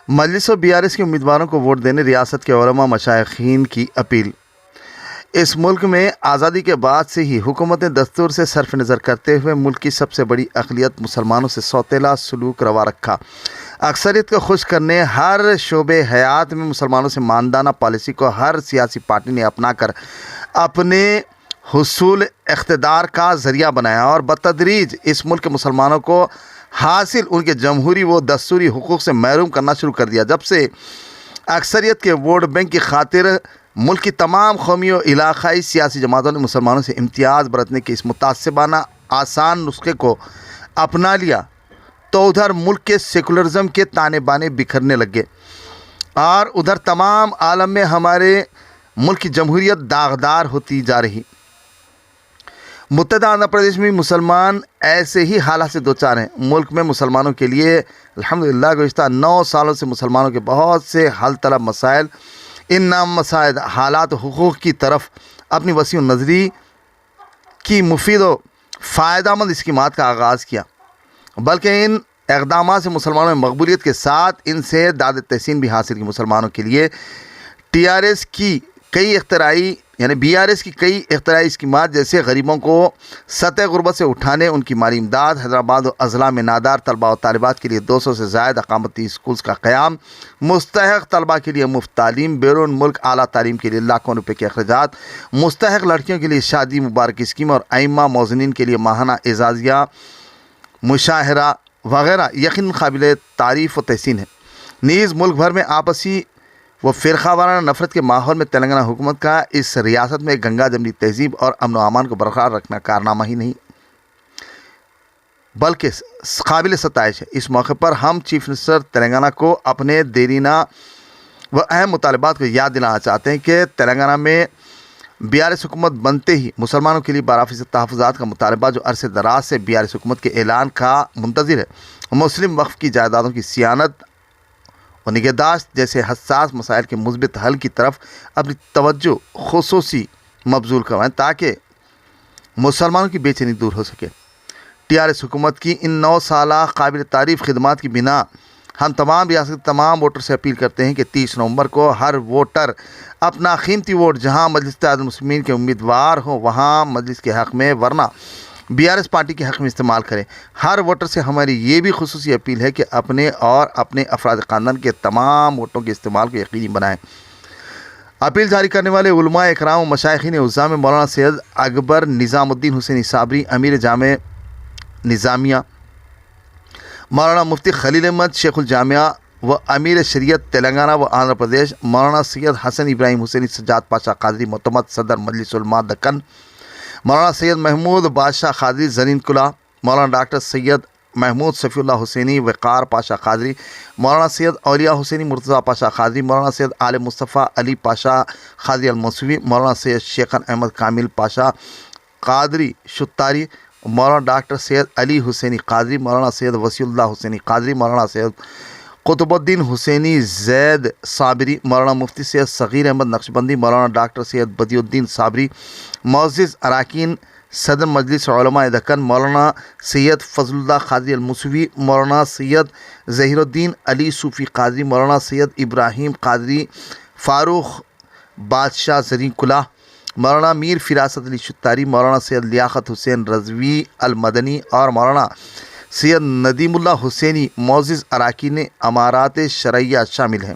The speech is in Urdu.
مجلس و BRS کے امیدواروں کو ووٹ دینے ریاست کے علماء مشائخین کی اپیل۔ اس ملک میں آزادی کے بعد سے ہی حکومت نے دستور سے صرف نظر کرتے ہوئے ملک کی سب سے بڑی اقلیت مسلمانوں سے سوتیلا سلوک روا رکھا۔ اکثریت کو خوش کرنے ہر شعبے حیات میں مسلمانوں سے ماندانہ پالیسی کو ہر سیاسی پارٹی نے اپنا کر اپنے حصول اقتدار کا ذریعہ بنایا اور بتدریج اس ملک کے مسلمانوں کو حاصل ان کے جمہوری و دستوری حقوق سے محروم کرنا شروع کر دیا۔ جب سے اکثریت کے ووٹ بینک کی خاطر ملک کی تمام قومی و علاقائی سیاسی جماعتوں نے مسلمانوں سے امتیاز برتنے کے اس متعصبانہ آسان نسخے کو اپنا لیا تو ادھر ملک کے سیکولرزم کے تانے بانے بکھرنے لگے اور ادھر تمام عالم میں ہمارے ملک کی جمہوریت داغدار ہوتی جا رہی۔ متحدہ آندھرا پردیش میں مسلمان ایسے ہی حالات سے دوچار ہیں۔ ملک میں مسلمانوں کے لیے الحمدللہ گزشتہ 9 سالوں سے مسلمانوں کے بہت سے حل طلب مسائل، ان نام مسائل حالات و حقوق کی طرف اپنی وسیع نظری کی مفید و فائدہ مند اسکیمات کا آغاز کیا، بلکہ ان اقدامات سے مسلمانوں میں مقبولیت کے ساتھ ان سے داد تحسین بھی حاصل کی۔ مسلمانوں کے لیے BRS کی کئی اختراعی اسکیمات جیسے غریبوں کو سطح غربت سے اٹھانے، ان کی مالی امداد، حیدرآباد و اضلاع میں نادار طلباء و طالبات کے لیے 200 سے زائد اقامتی اسکولز کا قیام، مستحق طلباء کے لیے مفت تعلیم، بیرون ملک اعلیٰ تعلیم کے لیے لاکھوں روپے کے اخراجات، مستحق لڑکیوں کے لیے شادی مبارک اسکیم اور ائمہ موذنین کے لیے ماہانہ اعزازیہ مشاہرہ وغیرہ یقیناً قابل تعریف و تحسین ہے۔ نیز ملک بھر میں آپسی وہ فرقہ وارانہ نفرت کے ماحول میں تلنگانہ حکومت کا اس ریاست میں گنگا جمنی تہذیب اور امن و امان کو برقرار رکھنا کارنامہ ہی نہیں بلکہ قابل ستائش ہے۔ اس موقع پر ہم چیف منسٹر تلنگانہ کو اپنے دیرینہ و اہم مطالبات کو یاد دلانا چاہتے ہیں کہ تلنگانہ میں BRS حکومت بنتے ہی مسلمانوں کے لیے 12% تحفظات کا مطالبہ جو عرصے دراز سے BRS حکومت کے اعلان کا منتظر ہے، مسلم وقف کی جائیدادوں کی صیانت اور نگہداشت جیسے حساس مسائل کے مثبت حل کی طرف اپنی توجہ خصوصی مبذول کروائیں تاکہ مسلمانوں کی بے چینی دور ہو سکے۔ TRS حکومت کی ان 9 سالہ قابل تعریف خدمات کی بنا ہم تمام ریاست کے تمام ووٹر سے اپیل کرتے ہیں کہ 30 نومبر کو ہر ووٹر اپنا قیمتی ووٹ جہاں مجلس اتحاد المسلمین کے امیدوار ہوں وہاں مجلس کے حق میں ورنہ BRS پارٹی کے حق میں استعمال کریں۔ ہر ووٹر سے ہماری یہ بھی خصوصی اپیل ہے کہ اپنے اور اپنے افراد خاندان کے تمام ووٹوں کے استعمال کو یقینی بنائیں۔ اپیل جاری کرنے والے علماء اکرام و مشائخین اعظام میں مولانا سید اکبر نظام الدین حسینی صابری امیر جامع نظامیہ، مولانا مفتی خلیل احمد شیخ الجامعہ و امیر شریعت تلنگانہ و آندھرا پردیش، مولانا سید حسن ابراہیم حسینی سجاد پاشا قادری معتمد صدر مجلس علماء دکن، مولانا سید محمود بادشاہ قادری زرین کلا، مولانا ڈاکٹر سید محمود صفی اللہ حسینی وقار پاشا قادری، مولانا سید اولیاء حسینی مرتضیٰ پاشا قادری، مولانا سید آل مصطفیٰ علی پاشا قادری الموسوی، مولانا سید شیخن احمد کامل پاشا قادری شتاری، مولانا ڈاکٹر سید علی حسینی قادری، مولانا سید وسیع اللہ حسینی قادری، مولانا سید قطب الدین حسینی زید صابری، مولانا مفتی سید صغیر احمد نقشبندی، مولانا ڈاکٹر سید بدیع الدین صابری، معزز اراکین صدر مجلس علماء دکن، مولانا سید فضل اللہ قادری الموسوی، مولانا سید ظہیر الدین علی صوفی قادری، مولانا سید ابراہیم قادری فاروق بادشاہ زرین کلا، مولانا میر فراست علی شتاری، مولانا سید لیاقت حسین رضوی المدنی اور مولانا سید ندیم اللہ حسینی معزز اراکین امارات شرعیہ شامل ہیں۔